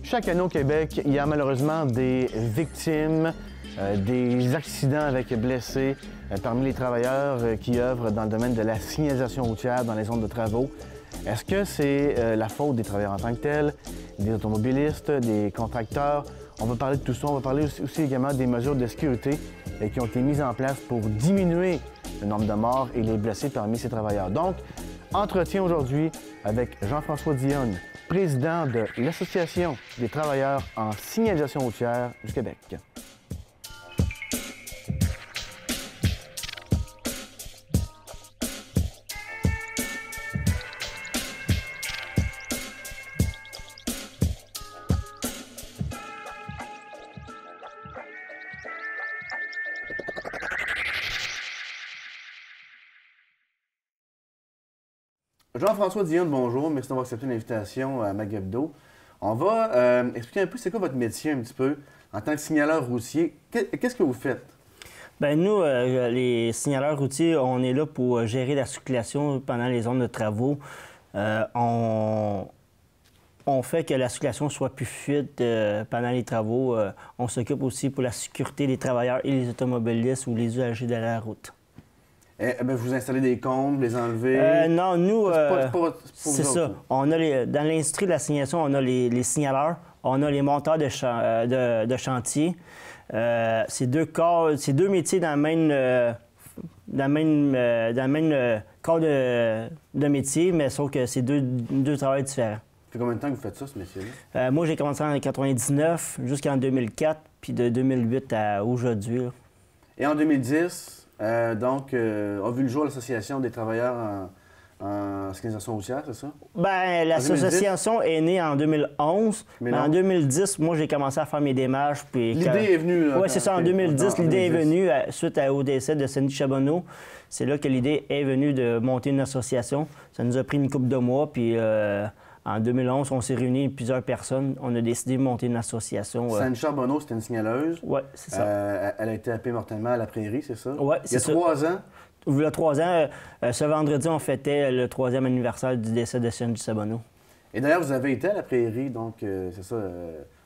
Chaque année au Québec, il y a malheureusement des victimes, des accidents avec blessés parmi les travailleurs qui œuvrent dans le domaine de la signalisation routière dans les zones de travaux. Est-ce que c'est la faute des travailleurs en tant que tels, des automobilistes, des contracteurs? On va parler de tout ça. On va parler aussi également des mesures de sécurité qui ont été mises en place pour diminuer le nombre de morts et les blessés parmi ces travailleurs. Donc, entretien aujourd'hui avec Jean-François Dionne, président de l'Association des travailleurs en signalisation routière du Québec. Jean-François Dionne, bonjour. Merci d'avoir accepté l'invitation à Magabdo. On va expliquer un peu c'est quoi votre métier un petit peu en tant que signaleur routier. Qu'est-ce que vous faites? Bien, nous, les signaleurs routiers, on est là pour gérer la circulation pendant les zones de travaux. On fait que la circulation soit plus fluide pendant les travaux. On s'occupe aussi pour la sécurité des travailleurs et les automobilistes ou les usagers de la route. Vous installez des combles, les enlevez? Non, nous, c'est ça. On a dans l'industrie de la signalisation, on a les signaleurs, on a les monteurs de chantier. C'est deux métiers dans le même corps de métier, mais sauf que c'est deux travails différents. Ça fait combien de temps que vous faites ça, ce métier-là? Moi, j'ai commencé en 1999 jusqu'en 2004, puis de 2008 à aujourd'hui. Et en 2010... a vu le jour l'Association des travailleurs en signalisation routière, c'est ça? Bien, l'association est née en 2011. Mais en 2010, moi, j'ai commencé à faire mes démarches. L'idée est venue? Oui, c'est ça. En 2010, l'idée est venue suite au décès de Cindy Charbonneau. C'est là que l'idée est venue de monter une association. Ça nous a pris une couple de mois, puis en 2011, on s'est réunis plusieurs personnes. On a décidé de monter une association. Cindy Charbonneau, c'était une signaleuse. Oui, c'est ça. Elle a été happée mortellement à la Prairie, c'est ça? Oui, c'est ça. Il y a 3 ans? Il y a 3 ans. Ce vendredi, on fêtait le 3e anniversaire du décès de Cindy Charbonneau. Et d'ailleurs, vous avez été à la Prairie, donc c'est ça,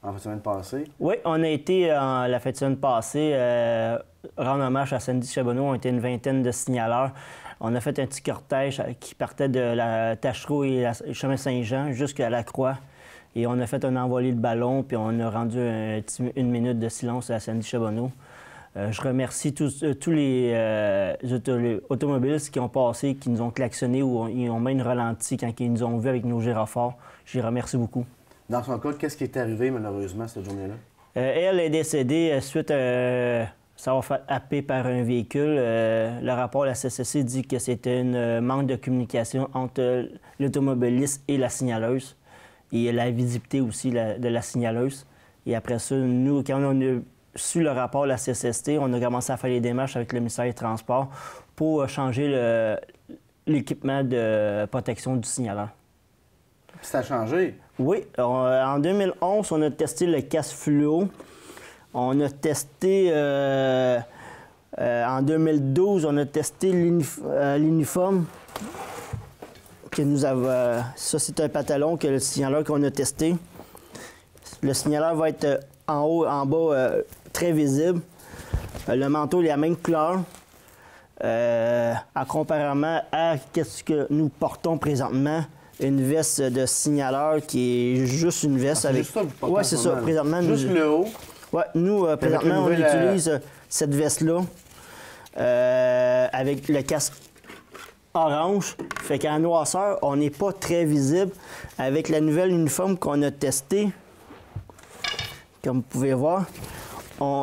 en fin de semaine passée? Oui, on a été la fin de semaine passée rendre hommage à Cindy Charbonneau. On était une vingtaine de signaleurs. On a fait un petit cortège qui partait de la Tachereau et le chemin Saint-Jean jusqu'à la Croix. Et on a fait un envolé de ballon, puis on a rendu une minute de silence à Cindy Charbonneau. Je remercie tous les automobilistes qui ont passé, qui nous ont klaxonné ou ils ont même ralenti quand ils nous ont vus avec nos gyrophares. Je les remercie beaucoup. Dans son cas, qu'est-ce qui est arrivé malheureusement cette journée-là? Elle est décédée suite à s'avoir fait happer par un véhicule. Le rapport de la CCC dit que c'était un manque de communication entre l'automobiliste et la signaleuse et la visibilité aussi de la signaleuse. Et après ça, nous, quand on a su le rapport de la CCST, on a commencé à faire les démarches avec le ministère des Transports pour changer l'équipement de protection du signaleur. Ça a changé? Oui. En 2011, on a testé le casque fluo. On a testé, en 2012, on a testé l'uniforme que nous avons. Ça, c'est un pantalon que le signaleur qu'on a testé. Le signaleur va être en haut, en bas, très visible. Le manteau, il a la même couleur. Comparément à ce que nous portons présentement, une veste de signaleur qui est juste une veste avec. Oui, c'est ça. Présentement, juste le haut. Oui, nous, présentement, on utilise cette veste-là avec le casque orange. Fait qu'en noirceur, on n'est pas très visible. Avec la nouvelle uniforme qu'on a testée, comme vous pouvez voir,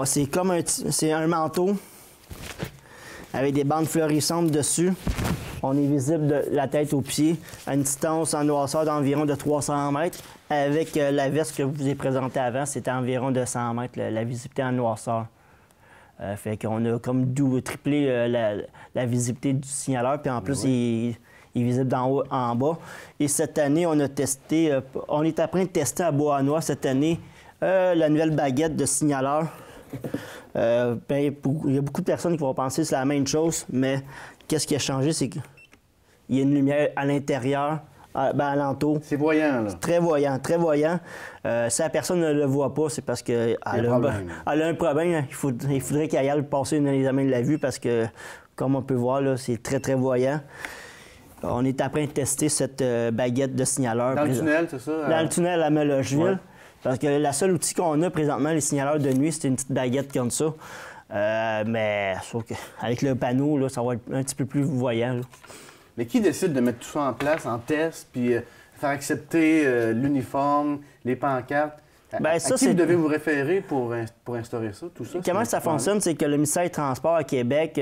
c'est un manteau avec des bandes florissantes dessus. On est visible de la tête aux pieds à une distance en noirceur d'environ de 300 mètres. Avec la veste que je vous ai présentée avant, c'était environ de 100 mètres, la visibilité en noirceur. Fait qu'on a comme triplé la visibilité du signaleur, puis en plus, il est visible d'en haut en bas. Et cette année, on a testé, on est en train de tester à Beauharnois cette année la nouvelle baguette de signaleur. Il y a beaucoup de personnes qui vont penser que c'est la même chose, mais qu'est-ce qui a changé, c'est qu'il y a une lumière à l'intérieur alentour. C'est voyant, là. Très voyant, très voyant. Si la personne ne le voit pas, c'est parce qu'elle a un problème. Il faudrait qu'elle aille passer un examen de la vue parce que, comme on peut voir, là, c'est très, très voyant. On est en train de tester cette baguette de signaleur. Dans le tunnel, c'est ça? Dans le tunnel à Melogeville. Ouais. Parce que la seule outil qu'on a présentement, les signaleurs de nuit, c'est une petite baguette comme ça. Mais sauf qu'avec le panneau, là, ça va être un petit peu plus voyant. Là. Mais qui décide de mettre tout ça en place, en test, puis faire accepter l'uniforme, les pancartes? À qui vous devez vous référer pour instaurer ça, tout ça? Comment ça fonctionne, c'est que le ministère des Transports à Québec,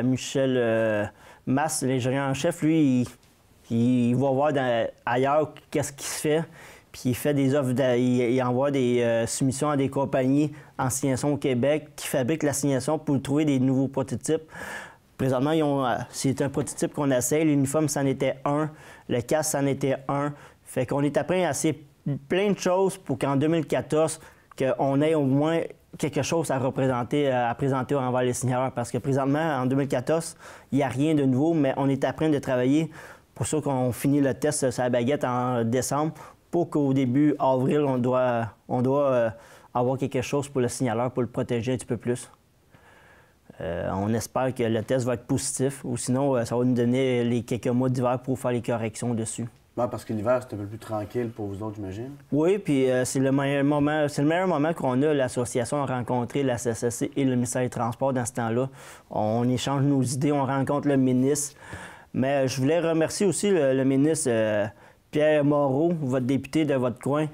Michel Masse, l'ingénieur en chef, lui, il va voir ailleurs qu'est-ce qui se fait, puis il fait des offres, il envoie des soumissions à des compagnies en signation au Québec qui fabriquent l'assignation pour trouver des nouveaux prototypes. Présentement, c'est un prototype qu'on essaie. L'uniforme, c'en était un. Le casque, c'en était un. Fait qu'on est après à essayer plein de choses pour qu'en 2014, qu'on ait au moins quelque chose à présenter envers les signaleurs. Parce que présentement, en 2014, il n'y a rien de nouveau, mais on est en train de travailler pour ça qu'on finit le test sur la baguette en décembre pour qu'au début avril, on doit avoir quelque chose pour le signaleur pour le protéger un petit peu plus. On espère que le test va être positif ou sinon, ça va nous donner les quelques mois d'hiver pour faire les corrections dessus. Ben, parce que l'hiver, c'est un peu plus tranquille pour vous autres, j'imagine. Oui, puis c'est le meilleur moment qu'on a, l'association, à rencontrer la CSSC et le ministère des Transports dans ce temps-là. On échange nos idées, on rencontre le ministre. Mais je voulais remercier aussi le ministre Pierre Moreau, votre député de votre coin.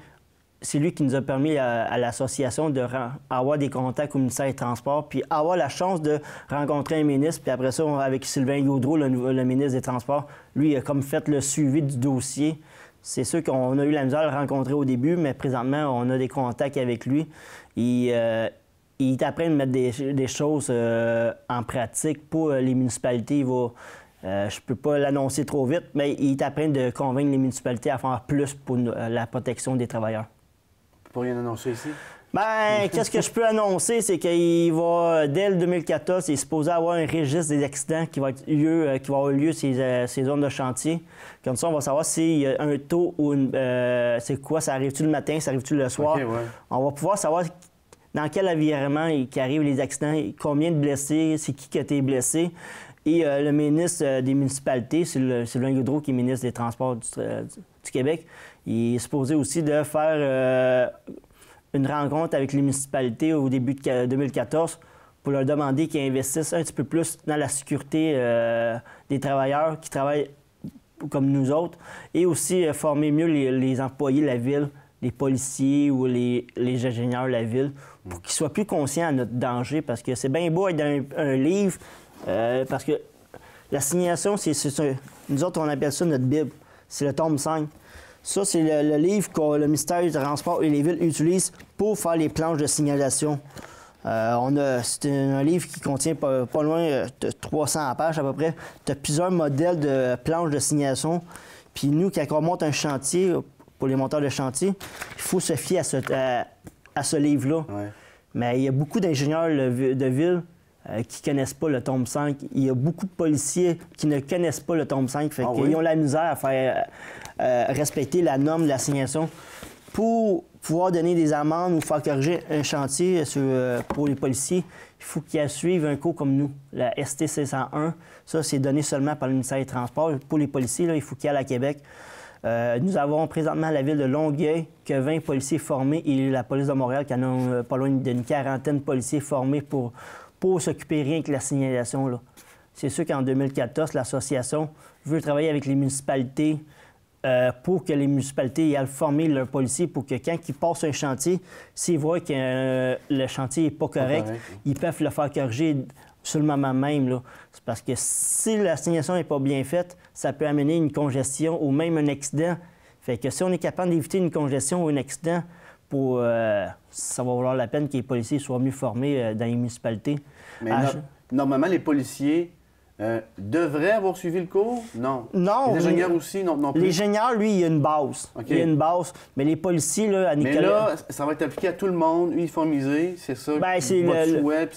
C'est lui qui nous a permis à l'association d'avoir des contacts au ministère des Transports, puis avoir la chance de rencontrer un ministre. Puis après ça, avec Sylvain Gaudreau, le ministre des Transports, lui, il a comme fait le suivi du dossier. C'est sûr qu'on a eu la misère à le rencontrer au début, mais présentement, on a des contacts avec lui. Il est en train de mettre des choses en pratique pour les municipalités. Je ne peux pas l'annoncer trop vite, mais il est en train de convaincre les municipalités à faire plus pour la protection des travailleurs. Pour rien annoncer ici? Bien, qu'est-ce que je peux annoncer, c'est qu'il va, dès le 2014, il est supposé avoir un registre des accidents qui va avoir lieu ces zones de chantier. Comme ça, on va savoir s'il y a un taux ou c'est quoi, ça arrive-tu le matin, ça arrive-tu le soir. Okay, ouais. On va pouvoir savoir dans quel environnement arrivent les accidents, combien de blessés, c'est qui a été blessé. Et le ministre des municipalités, Sylvain Gaudreau, qui est ministre des Transports du Québec, il est supposé aussi de faire une rencontre avec les municipalités au début de 2014 pour leur demander qu'ils investissent un petit peu plus dans la sécurité des travailleurs qui travaillent comme nous autres et aussi former mieux les employés de la ville, les policiers ou les ingénieurs de la ville pour qu'ils soient plus conscients de notre danger parce que c'est bien beau être dans un livre parce que l'assignation, nous autres, on appelle ça notre Bible. C'est le tome 5. Ça, c'est le livre que le ministère du Transport et les villes utilisent pour faire les planches de signalisation. C'est un livre qui contient pas loin de 300 pages à peu près. Tu as plusieurs modèles de planches de signalisation. Puis nous, quand on monte un chantier, pour les monteurs de chantier, il faut se fier à ce livre-là. Ouais. Mais il y a beaucoup d'ingénieurs de ville qui ne connaissent pas le tome 5. Il y a beaucoup de policiers qui ne connaissent pas le tome 5. Fait qu'ils ont la misère à faire respecter la norme de l'assignation pour pouvoir donner des amendes ou faire corriger un chantier pour les policiers. Il faut qu'ils suivent un cours comme nous, la STC 101. Ça, c'est donné seulement par le ministère des Transports. Pour les policiers, là, il faut qu'ils aillent à Québec. Nous avons présentement à la ville de Longueuil que 20 policiers formés et la police de Montréal qui en a pas loin d'une quarantaine de policiers formés pour s'occuper rien que la signalisation. Là. C'est sûr qu'en 2014, l'association veut travailler avec les municipalités pour que les municipalités aillent former leurs policiers pour que quand ils passent un chantier, s'ils voient que le chantier n'est pas correct, ils peuvent le faire corriger sur le moment même. Là. C'est parce que si la signalisation n'est pas bien faite, ça peut amener une congestion ou même un accident. Fait que si on est capable d'éviter une congestion ou un accident, ça va valoir la peine que les policiers soient mieux formés dans les municipalités. Mais normalement, les policiers devraient avoir suivi le cours? Non. Non. Les ingénieurs aussi, non plus? L'ingénieur, lui, il y a une base. Okay. Il y a une base. Mais les policiers, là, à Nicolas... Mais là, ça va être appliqué à tout le monde, uniformisé, c'est ça? Bien, c'est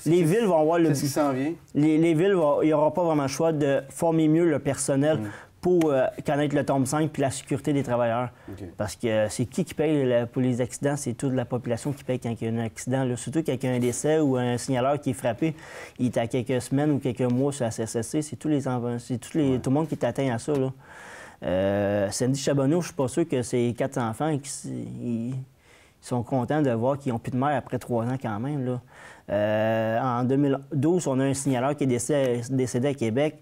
les villes vont avoir le... C'est ce qui s'en vient? Les villes, il n'y aura pas vraiment le choix de former mieux le personnel pour connaître le tombe 5 puis la sécurité des travailleurs. OK. Parce que c'est qui paye pour les accidents? C'est toute la population qui paye quand il y a un accident. Là. Surtout quand il y a un décès ou un signaleur qui est frappé, il est à quelques semaines ou quelques mois sur la CSSC. C'est tout le monde qui est atteint à ça. Là. Cindy Chabonneau, je ne suis pas sûr que ses 4 enfants ils sont contents de voir qu'ils n'ont plus de mère après 3 ans quand même. Là. En 2012, on a un signaleur qui est décédé à Québec.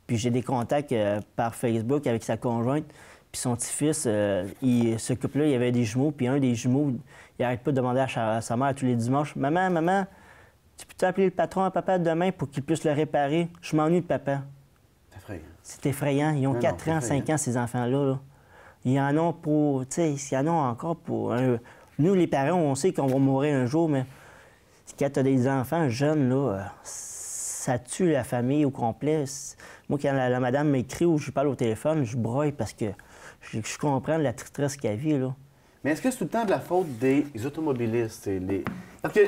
Puis j'ai des contacts par Facebook avec sa conjointe. Puis son petit-fils, ce couple-là, il y avait des jumeaux. Puis un des jumeaux, il n'arrête pas de demander à sa mère tous les dimanches, « Maman, tu peux appeler le patron à papa demain pour qu'il puisse le réparer? Je m'ennuie de papa. » C'est effrayant. C'est effrayant. Ils ont 4 ans, 5 ans, ces enfants-là. Là. Ils en ont pour... Tu sais, ils en ont encore pour... Nous, les parents, on sait qu'on va mourir un jour, mais quand tu as des enfants jeunes, là, ça tue la famille au complet. Moi, quand la madame m'écrit ou je parle au téléphone, je broye parce que je comprends la tristesse qu'elle vit, là. Mais est-ce que c'est tout le temps de la faute des automobilistes? Parce que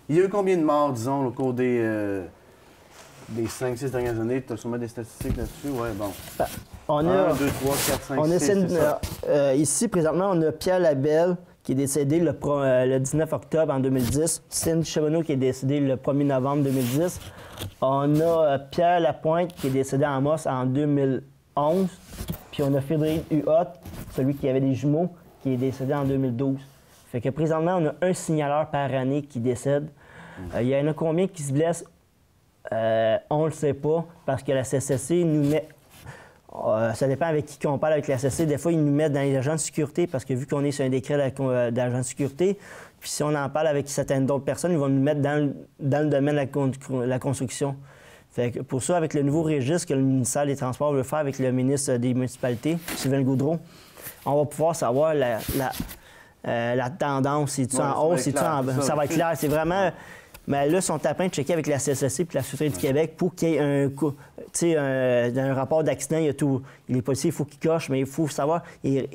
il y a eu combien de morts, disons, au cours des 5-6 dernières années? Tu as sûrement des statistiques là-dessus? Oui, bon. On a... 1, 2, 3, 4, 5, 6, ici, présentement, on a Pierre Labelle, qui est décédé le 19 octobre en 2010. Cindy Chabonneau, qui est décédé le 1er novembre 2010. On a Pierre Lapointe, qui est décédé en Moss en 2011. Puis on a Frédéric Huot, celui qui avait des jumeaux, qui est décédé en 2012. Fait que présentement, on a un signaleur par année qui décède. Il y en a combien qui se blessent? On le sait pas, parce que la CCC nous met... ça dépend avec qui on parle avec la CCC. Des fois, ils nous mettent dans les agents de sécurité, parce que vu qu'on est sur un décret d'agent de sécurité, puis si on en parle avec certaines d'autres personnes, ils vont nous mettre dans le domaine de la construction. Fait que pour ça, avec le nouveau registre que le ministère des Transports veut faire avec le ministre des Municipalités, Sylvain Gaudreau, on va pouvoir savoir la tendance. C'est-tu en hausse, c'est-tu en bas? Ça va être clair. C'est vraiment... Mais là, ils sont en train de checker avec la CSSC et la Sûreté du Québec pour qu'il y ait un rapport d'accident. Il y a tout. Les policiers, il faut qu'ils cochent, mais il faut savoir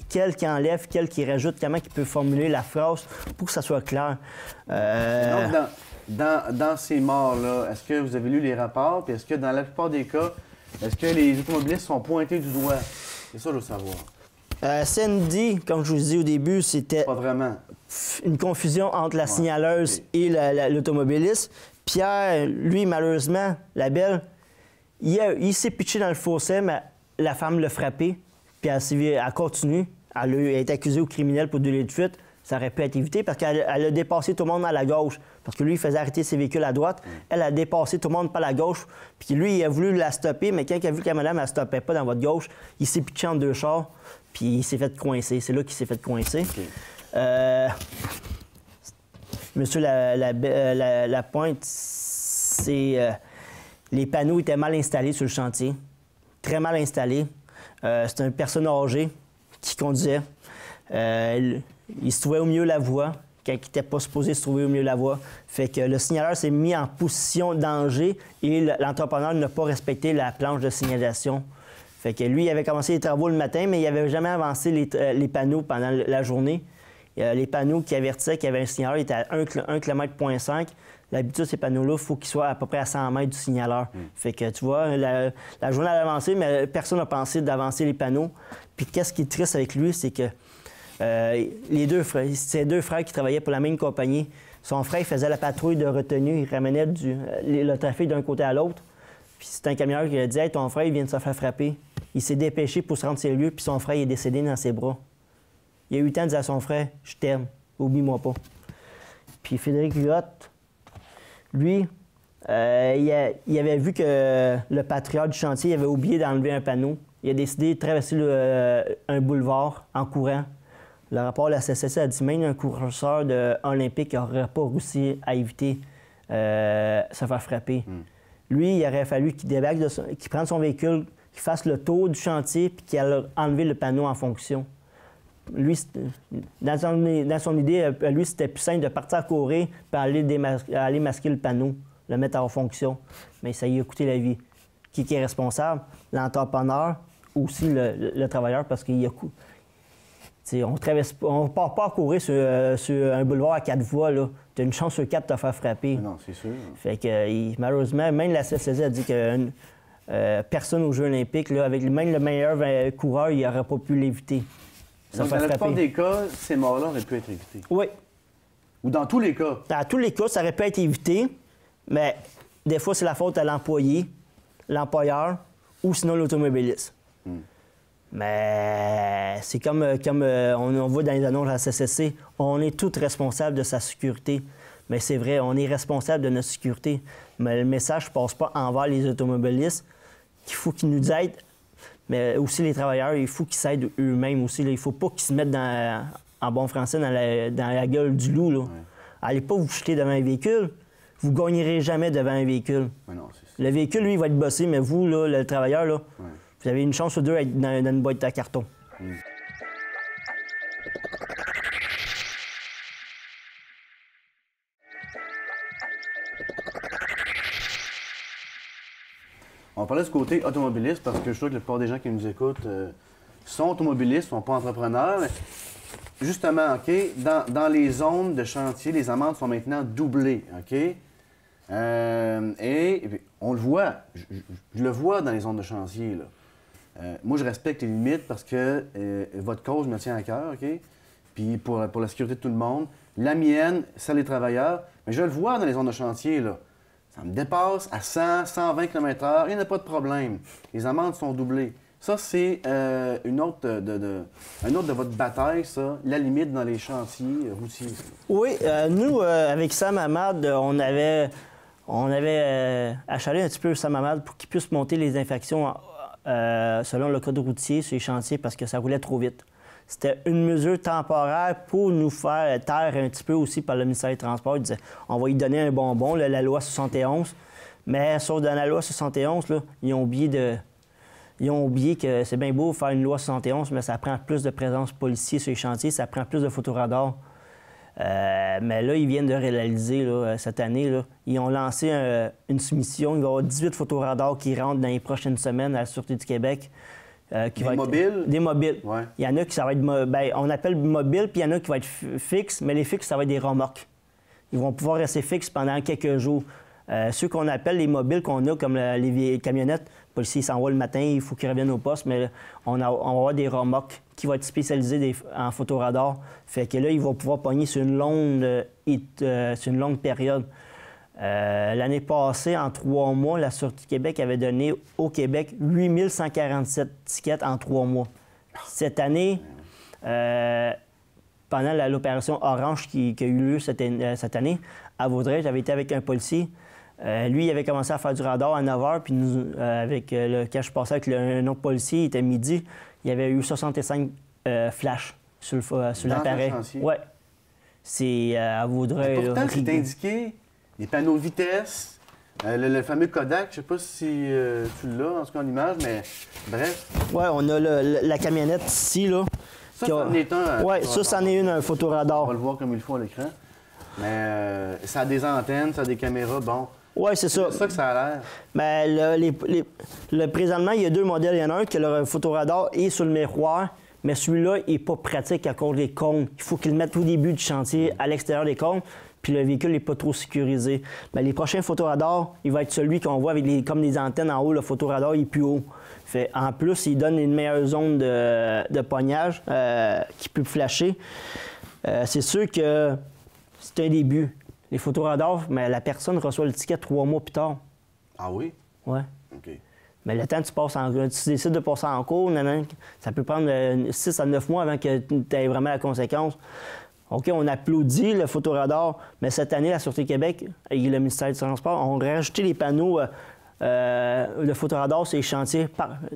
quel qui enlève, quel qui rajoute, comment ils peuvent formuler la phrase pour que ça soit clair. Donc, dans ces morts-là, est-ce que vous avez lu les rapports? Puis est-ce que dans la plupart des cas, est-ce que les automobilistes sont pointés du doigt? C'est ça que je veux savoir. Cindy, comme je vous dis au début, c'était Pas vraiment. Une confusion entre la signaleuse et l'automobiliste. Pierre, lui, malheureusement, la belle, il s'est pitché dans le fossé, mais la femme l'a frappé, puis elle continue. Elle a été accusée au criminel pour délit de fuite. Ça aurait pu être évité parce qu'elle a dépassé tout le monde à la gauche. Parce que lui, il faisait arrêter ses véhicules à droite. Elle a dépassé tout le monde par la gauche. Puis lui, il a voulu la stopper, mais quand il a vu que la madame ne stoppait pas dans votre gauche, il s'est pitché en 2 chars, puis il s'est fait coincer. C'est là qu'il s'est fait coincer. Okay. Monsieur Lapointe, c'est... les panneaux étaient mal installés sur le chantier. Très mal installés. C'était une personne âgée qui conduisait. Il se trouvait au milieu de la voie, quand il n'était pas supposé se trouver au milieu de la voie. Fait que le signaleur s'est mis en position danger et l'entrepreneur n'a pas respecté la planche de signalisation. Fait que lui, il avait commencé les travaux le matin, mais il n'avait jamais avancé les panneaux pendant la journée. Les panneaux qui avertissaient qu'il y avait un signaleur étaient à 1,5 km. D'habitude, ces panneaux-là, il faut qu'ils soient à peu près à 100 mètres du signaleur. Fait que, tu vois, la journée a avancé, mais personne n'a pensé d'avancer les panneaux. Puis qu'est-ce qui est triste avec lui, c'est que ces 2 frères qui travaillaient pour la même compagnie, son frère il faisait la patrouille de retenue, il ramenait le trafic d'un côté à l'autre. Puis c'est un camionneur qui a dit « Hey, ton frère, il vient de se faire frapper. » Il s'est dépêché pour se rendre sur le lieu, puis son frère il est décédé dans ses bras. Il a eu le temps de dire à son frère « Je t'aime, oublie-moi pas. » Puis Frédéric Huot, lui, il avait vu que le patriote du chantier il avait oublié d'enlever un panneau. Il a décidé de traverser un boulevard en courant. Le rapport de la CCC a dit même un coureur olympique n'aurait pas réussi à éviter se faire frapper. Lui, il aurait fallu qu'il débarque, qu'il prenne son véhicule, qu'il fasse le tour du chantier puis qu'il ait enlevé le panneau en fonction. Lui, dans son idée, lui, c'était plus simple de partir à courir puis aller masquer le panneau, le mettre en fonction. Mais ça lui a coûté la vie. Qui est responsable? L'entrepreneur ou aussi le travailleur parce qu'il a coûté. On ne part pas à courir sur un boulevard à 4 voies. Tu as une chance sur 4 de te faire frapper. Non, c'est sûr. Fait que, malheureusement, même la CCC a dit qu'un personne aux Jeux olympiques. Là, avec même le meilleur coureur, il n'aurait pas pu l'éviter. Donc, dans la plupart des cas, ces morts-là auraient pu être évités. Oui. Ou dans tous les cas? Dans tous les cas, ça aurait pu être évité, mais des fois, c'est la faute à l'employé, l'employeur ou sinon l'automobiliste. Mais c'est comme on voit dans les annonces à la CCC, on est tous responsables de sa sécurité. Mais c'est vrai, on est responsable de notre sécurité. Mais le message ne passe pas envers les automobilistes, qu'il faut qu'ils nous aident, mais aussi les travailleurs, il faut qu'ils s'aident eux-mêmes aussi. Là. Il ne faut pas qu'ils se mettent, en bon français, dans la gueule du loup. Là. Ouais. Allez pas vous jeter devant un véhicule. Vous ne gagnerez jamais devant un véhicule. Ouais, non, le véhicule, lui, il va être bossé, mais vous, là, le travailleur, là, vous avez une chance sur deux d'être dans une boîte à carton. On parlait du côté automobiliste parce que je suis sûr que la plupart des gens qui nous écoutent sont automobilistes, ne sont pas entrepreneurs. Mais justement, OK, dans les zones de chantier, les amendes sont maintenant doublées, OK? Et on le voit, je le vois dans les zones de chantier, là. Moi, je respecte les limites parce que votre cause me tient à cœur, OK? Puis pour la sécurité de tout le monde. La mienne, celle des travailleurs. Mais je le vois dans les zones de chantier, là. Ça me dépasse à 100, 120 km/h, il n'y a pas de problème. Les amendes sont doublées. Ça, c'est un autre de votre bataille, ça, la limite dans les chantiers routiers. Oui, nous, avec Sam Hamad, on avait achalé un petit peu Sam Hamad pour qu'il puisse monter les infractions selon le code routier sur les chantiers parce que ça roulait trop vite. C'était une mesure temporaire pour nous faire taire un petit peu aussi par le ministère des Transports. Il disait on va lui donner un bonbon, là, la loi 71. Mais sauf dans la loi 71, là, ils ont oublié que c'est bien beau faire une loi 71, mais ça prend plus de présence policière sur les chantiers, ça prend plus de photoradars. Mais là, ils viennent de réaliser là, cette année, là, ils ont lancé une soumission. Il va y avoir 18 photoradars qui rentrent dans les prochaines semaines à la Sûreté du Québec. Mobiles? Des mobiles. Ouais. Il y en a qui ça va être on appelle mobile, puis il y en a qui vont être fixes, mais les fixes, ça va être des remorques. Ils vont pouvoir rester fixes pendant quelques jours. Ceux qu'on appelle les mobiles qu'on a, comme les camionnettes, le policier s'en va le matin, il faut qu'ils reviennent au poste, mais on va avoir des remorques qui vont être spécialisées en photoradar. Fait que là, ils vont pouvoir pogner sur une longue période. L'année passée, en 3 mois, la Sûreté du Québec avait donné au Québec 8147 tickets en 3 mois. Cette année, pendant l'opération Orange qui a eu lieu cette année, à Vaudreuil, j'avais été avec un policier. Lui, il avait commencé à faire du radar à 9 h, puis nous, quand je passais avec un autre policier, il était midi, il y avait eu 65 flashs sur l'appareil. Oui. C'est à Vaudreuil. Mais pourtant, c'est indiqué. Les panneaux de vitesse, le fameux Kodak, je ne sais pas si tu l'as en tout cas en image, mais bref. Oui, on a la camionnette ici, là. Ça, c'en est un. Oui, ça, c'en est un photoradar. On va le voir comme il faut à l'écran. Mais ça a des antennes, ça a des caméras, bon. Oui, c'est ça. C'est ça que ça a l'air. Mais présentement, il y a 2 modèles. Il y en a un que le photoradar est sur le miroir, mais celui-là n'est pas pratique à cause des cônes. Il faut qu'il le mette au début du chantier, à l'extérieur des cônes. Puis le véhicule n'est pas trop sécurisé. Mais les prochains photoradars, il va être celui qu'on voit avec comme des antennes en haut. Le photoradar est plus haut. En plus, il donne une meilleure zone de pognage qui peut flasher. C'est sûr que c'est un début. Les photoradars, mais la personne reçoit le ticket 3 mois plus tard. Ah oui? Oui. OK. Mais le temps que tu décides de passer en cours, ça peut prendre 6 à 9 mois avant que tu aies vraiment la conséquence. OK, on applaudit le photoradar, mais cette année, la Sûreté du Québec et le ministère du Transport ont rajouté les panneaux de photoradar sur les chantiers,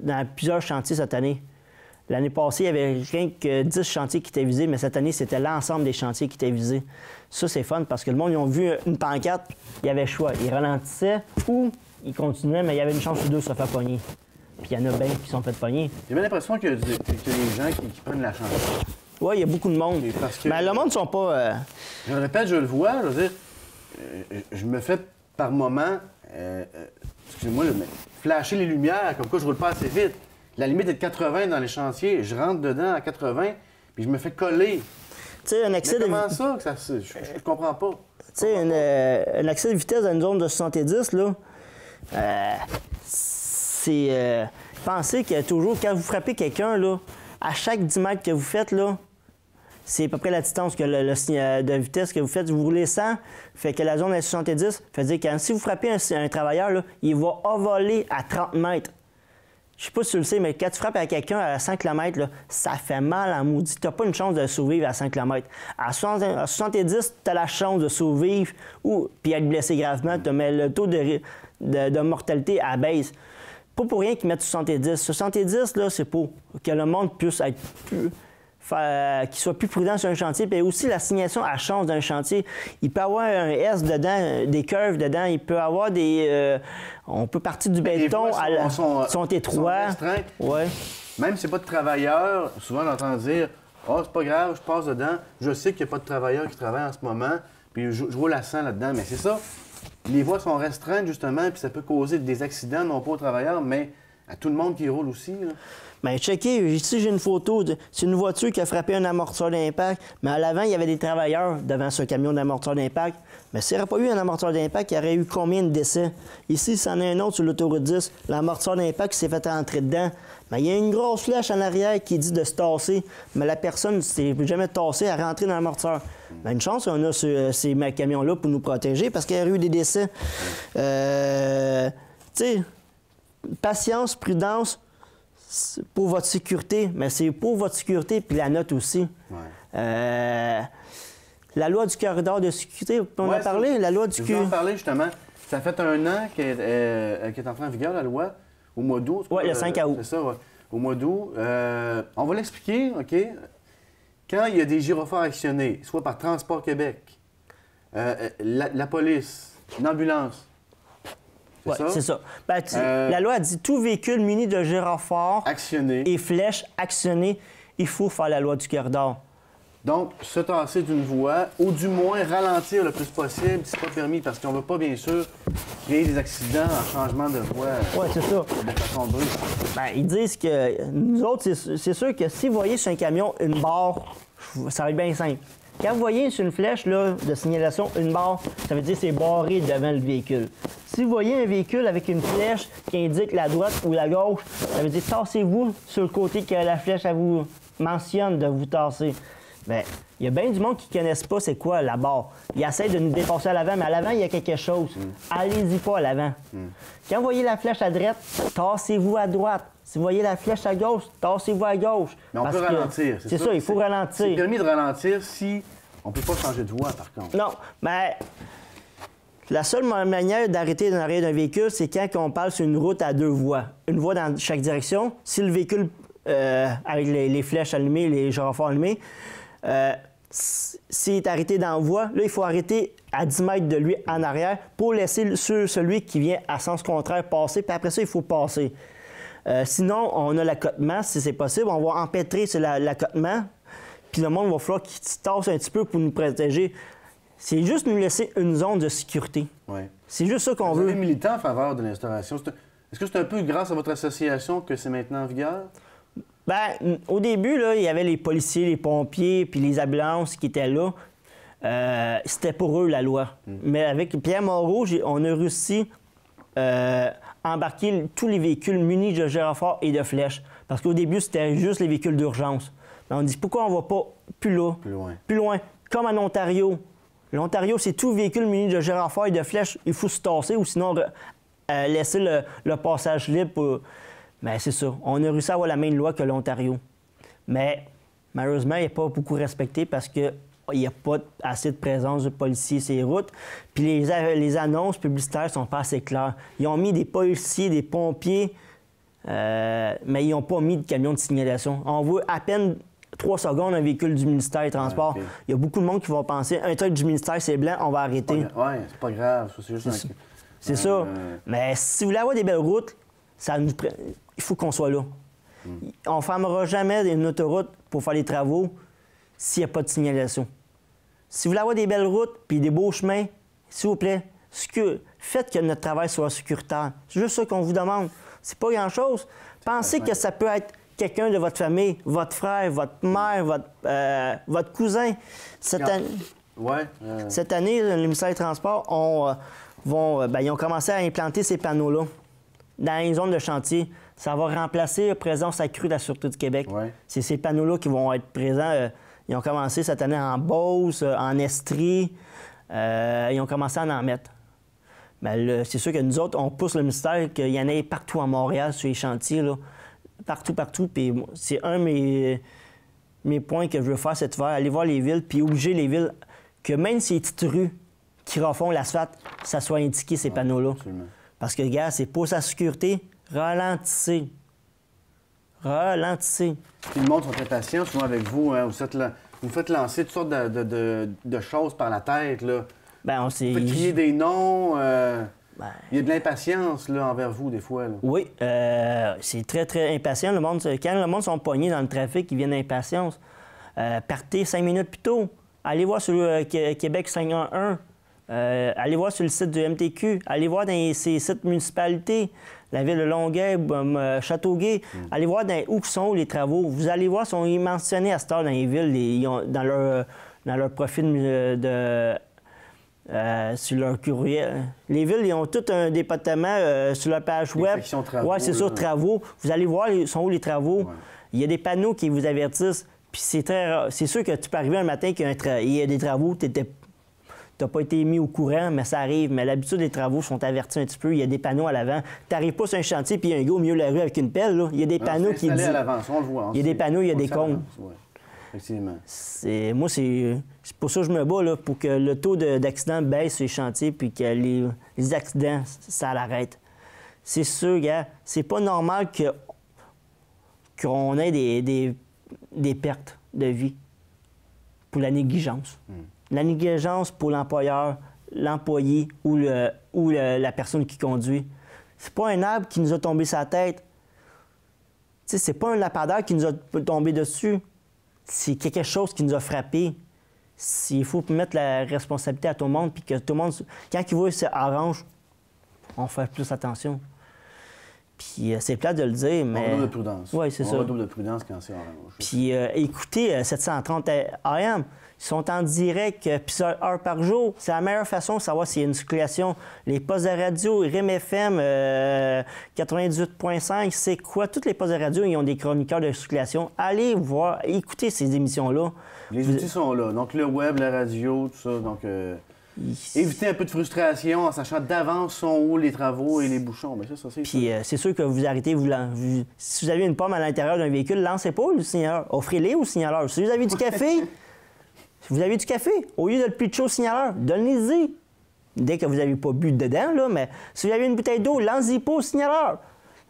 dans plusieurs chantiers cette année. L'année passée, il y avait rien que 10 chantiers qui étaient visés, mais cette année, c'était l'ensemble des chantiers qui étaient visés. Ça, c'est fun parce que le monde, ils ont vu une pancarte, il y avait le choix. Ils ralentissaient ou ils continuaient, mais il y avait une chance sur 2 de se faire pogner. Puis il y en a bien qui sont fait pogner. J'ai bien l'impression qu'il y a des gens qui prennent la chance. Oui, il y a beaucoup de monde. Mais le monde ne sont pas... Je le répète, je le vois, je veux dire, je me fais par moment, excusez-moi, mais flasher les lumières, comme quoi je roule pas assez vite. La limite est de 80 dans les chantiers. Je rentre dedans à 80, puis je me fais coller. Tu sais, un excès de... Comment ça? Que je comprends pas. Tu sais, un excès de vitesse dans une zone de 70, là, c'est... pensez que toujours, quand vous frappez quelqu'un, là, à chaque 10 mètres que vous faites, là, c'est à peu près la distance que le signe de vitesse que vous faites. Vous roulez 100, fait que la zone est 70. Fait dire que si vous frappez un travailleur, là, il va voler à 30 mètres. Je sais pas si tu le sais, mais quand tu frappes à quelqu'un à 5 km, là, ça fait mal en maudit. Tu n'as pas une chance de survivre à 5 km. À 70, tu as la chance de survivre puis être blessé gravement, mais le taux de mortalité à baisse. Pas pour rien qu'ils mettent 70. 70, là, c'est pour que le monde puisse être plus... qu'il soit plus prudent sur un chantier. Puis aussi, l'assignation à change d'un chantier. Il peut avoir un S dedans, des curves dedans. Il peut avoir des... on peut partir du béton à sont étroits. Ouais. Même si c'est pas de travailleur, souvent on entend dire « Ah, c'est pas grave, je passe dedans. Je sais qu'il n'y a pas de travailleur qui travaille en ce moment. Puis je roule à 100 là-dedans. » Mais c'est ça. Les voies sont restreintes, justement, puis ça peut causer des accidents, non pas aux travailleurs, mais à tout le monde qui roule aussi. Là. Bien, checkez, ici, j'ai une photo. C'est une voiture qui a frappé un amortisseur d'impact, mais à l'avant, il y avait des travailleurs devant ce camion d'amortisseur d'impact. Mais s'il n'y aurait pas eu un amortisseur d'impact, il y aurait eu combien de décès? Ici, c'en est un autre sur l'autoroute 10. L'amortisseur d'impact s'est fait rentrer dedans. Mais il y a une grosse flèche en arrière qui dit de se tasser, mais la personne ne s'est jamais tassée à rentrer dans l'amortisseur. Bien, une chance qu'on a ces camions-là pour nous protéger parce qu'il y a eu des décès. Tu sais, patience, prudence, pour votre sécurité, mais c'est pour votre sécurité puis la note aussi. Ouais. La loi du corridor de sécurité, on a parlé, la loi du... Je vais en parler justement. Ça fait 1 an qu'elle est entrée en vigueur, la loi, au mois d'août. Oui, le 5 août. C'est ça, ouais. Au mois d'août. On va l'expliquer, OK? Quand il y a des gyrophares actionnés, soit par Transport Québec, la police, une ambulance, oui, c'est ça. Ben, la loi a dit tout véhicule muni de gyrophare actionné et flèche actionnée, il faut faire la loi du corridor. Donc, se tasser d'une voie, ou du moins ralentir le plus possible, si c'est pas permis, parce qu'on ne veut pas, bien sûr, créer des accidents en changement de voie. Oui, c'est ça. De façon brusque. Ben, ils disent que nous autres, c'est sûr que si vous voyez sur un camion une barre, ça va être bien simple. Quand vous voyez sur une flèche là, de signalisation une barre, ça veut dire que c'est barré devant le véhicule. Si vous voyez un véhicule avec une flèche qui indique la droite ou la gauche, ça veut dire tassez-vous sur le côté que la flèche elle vous mentionne de vous tasser. Bien, il y a bien du monde qui ne connaissent pas c'est quoi la barre. Ils essaient de nous dépasser à l'avant, mais à l'avant, il y a quelque chose. Allez-y pas à l'avant. Quand vous voyez la flèche à droite, tassez-vous à droite. Si vous voyez la flèche à gauche, tassez-vous à gauche. Mais on peut ralentir. C'est ça, il faut ralentir. C'est permis de ralentir si on ne peut pas changer de voie, par contre. Non, mais la seule manière d'arrêter dans l'arrière d'un véhicule, c'est quand on parle sur une route à 2 voies. Une voie dans chaque direction. Si le véhicule, avec les flèches allumées, les gyrophares allumés, s'il est arrêté dans la voie, là, il faut arrêter à 10 mètres de lui en arrière pour laisser celui qui vient à sens contraire passer, puis après ça, il faut passer. Sinon, on a l'accotement, si c'est possible. On va empêtrer sur l'accotement, puis le monde va falloir qu'il se tasse un petit peu pour nous protéger. C'est juste nous laisser une zone de sécurité. Ouais. C'est juste ça qu'on veut. Vous avez milité en faveur de l'instauration. Est-ce que c'est un peu grâce à votre association que c'est maintenant en vigueur? Bien, au début, là, il y avait les policiers, les pompiers, puis les ambulances qui étaient là. C'était pour eux, la loi. Mais avec Pierre Moreau, on a réussi embarquer tous les véhicules munis de gyrophares et de flèches. Parce qu'au début, c'était juste les véhicules d'urgence. Mais on dit, pourquoi on ne va pas plus là? Plus loin. Plus loin. Comme en Ontario. L'Ontario, c'est tout véhicule muni de gyrophares et de flèches. Il faut se tasser ou sinon laisser le passage libre pour... Mais c'est ça. On a réussi à avoir la même loi que l'Ontario. Mais malheureusement, il n'est pas beaucoup respecté parce qu'il n'y a pas assez de présence de policiers sur les routes. Puis les annonces publicitaires ne sont pas assez claires. Ils ont mis des policiers, des pompiers, mais ils n'ont pas mis de camions de signalisation. On voit à peine 3 secondes un véhicule du ministère des Transports. Okay. Il y a beaucoup de monde qui vont penser un truc du ministère, c'est blanc, on va arrêter. Oui, c'est pas grave. C'est juste c'est ça. Mais si vous voulez avoir des belles routes, il faut qu'on soit là. On ne fermera jamais une autoroute pour faire les travaux s'il n'y a pas de signalisation. Si vous voulez avoir des belles routes puis des beaux chemins, s'il vous plaît, faites que notre travail soit sécuritaire. C'est juste ça qu'on vous demande. C'est pas grand-chose. Pensez que ça peut être quelqu'un de votre famille, votre frère, votre mère, votre cousin. Cette année, le ministère des Transports ils ont commencé à implanter ces panneaux-là. dans les zones de chantier. Ça va remplacer la présence accrue de la Sûreté du Québec. Ouais. C'est ces panneaux-là qui vont être présents. Ils ont commencé cette année en Beauce, en Estrie. Ils ont commencé à en mettre. Mais c'est sûr que nous autres, on pousse le mystère qu'il y en ait partout à Montréal, sur les chantiers, là. Partout, partout. Puis c'est un de mes points que je veux faire cet hiver, aller voir les villes, puis obliger les villes que même ces petites rues qui refont l'asphalte, ça soit indiqué, ces panneaux-là. Absolument. Parce que, gars, c'est pour sa sécurité. Ralentissez. Ralentissez. Puis le monde sont très patients, souvent avec vous. Hein. Vous faites lancer toutes sortes de choses par la tête. Là. Ben, on s'est... Vous faites crier des noms. Ben, Il y a de l'impatience là, envers vous, des fois. Là. oui, c'est très, très impatient. Le monde, quand le monde sont pognés dans le trafic, ils viennent d'impatience. Partez 5 minutes plus tôt. Allez voir sur Québec 511. Allez voir sur le site du MTQ. Allez voir dans ces sites municipalités. La ville de Longueuil, Châteauguay. Allez voir où sont les travaux. Vous allez voir, sont mentionnés à cette heure dans les villes, dans leur profil sur leur courriel. Les villes, ils ont tout un département sur leur page web. Oui, c'est sûr, travaux. Vous allez voir, sont où les travaux. Ouais. Il y a des panneaux qui vous avertissent. Puis c'est très rare. C'est sûr que tu peux arriver un matin qu'il y a des travaux, tu n'as pas été mis au courant, mais ça arrive. Mais l'habitude des travaux sont avertis un petit peu. Il y a des panneaux à l'avant. Tu n'arrives pas sur un chantier puis il y a un gars au milieu de la rue avec une pelle. Là. Il y a des panneaux qui disent... à l'avance, on le voit. Il y a des panneaux, il y a des cônes. Oui, effectivement. Moi, c'est pour ça que je me bats, là, pour que le taux d'accidents baisse sur les chantiers puis que les accidents, ça l'arrête. C'est sûr, gars, c'est pas normal qu'on ait des pertes de vie pour la négligence. La négligence pour l'employeur, l'employé ou la personne qui conduit. C'est pas un arbre qui nous a tombé sur la tête. C'est pas un lampadaire qui nous a tombé dessus. C'est quelque chose qui nous a frappé. Il faut mettre la responsabilité à tout le monde, puis que tout le monde, quand il voit c'est orange, on fait plus attention. Puis c'est plate de le dire, mais... On redouble de prudence. Oui, c'est ça. On redouble de prudence quand c'est orange. Puis écoutez, 730 AM, ils sont en direct plusieurs heures par jour. C'est la meilleure façon de savoir s'il y a une circulation. Les postes de radio, RIM FM 98.5, c'est quoi? Toutes les postes de radio, ils ont des chroniqueurs de circulation. Allez voir, écoutez ces émissions-là. Les outils sont là. Donc le web, la radio, tout ça. Donc évitez un peu de frustration en sachant d'avance sont où les travaux et les bouchons. Bien, ça, c'est Puis c'est sûr que vous arrêtez, si vous avez une pomme à l'intérieur d'un véhicule, lancez pas le signaleur. Offrez-les au signaleur. Si vous avez du café, au lieu de le pitcher au signaleur, donnez-y. Dès que vous n'avez pas bu dedans, là, mais si vous avez une bouteille d'eau, lancez pas au signaleur.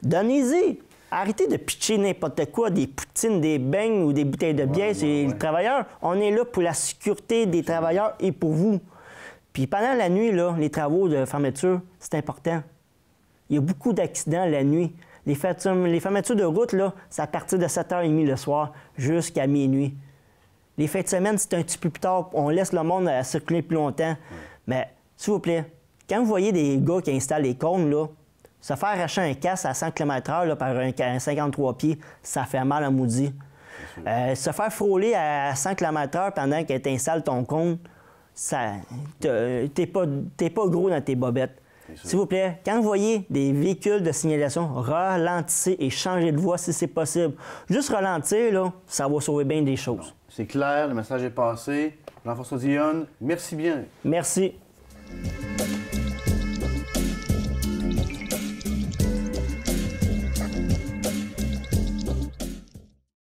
Donnez-y. Arrêtez de pitcher n'importe quoi, des poutines, des beignes ou des bouteilles de bière sur les travailleurs. On est là pour la sécurité des travailleurs et pour vous. Puis pendant la nuit, là, les travaux de fermeture, c'est important. Il y a beaucoup d'accidents la nuit. Les fermetures de route, là, c'est à partir de 7h30 le soir jusqu'à minuit. Les fins de semaine, c'est un petit peu plus tard. On laisse le monde circuler plus longtemps. Mais, s'il vous plaît, quand vous voyez des gars qui installent les cônes, là, se faire arracher un casque à 100 km/h par un 53 pieds, ça fait mal à maudit. Se faire frôler à 100 km/h pendant que tu installes ton cône, t'es pas gros dans tes bobettes. S'il vous plaît, quand vous voyez des véhicules de signalisation, ralentissez et changez de voie si c'est possible. Juste ralentir, là, ça va sauver bien des choses. C'est clair, le message est passé. Jean-François Dionne, merci bien. Merci.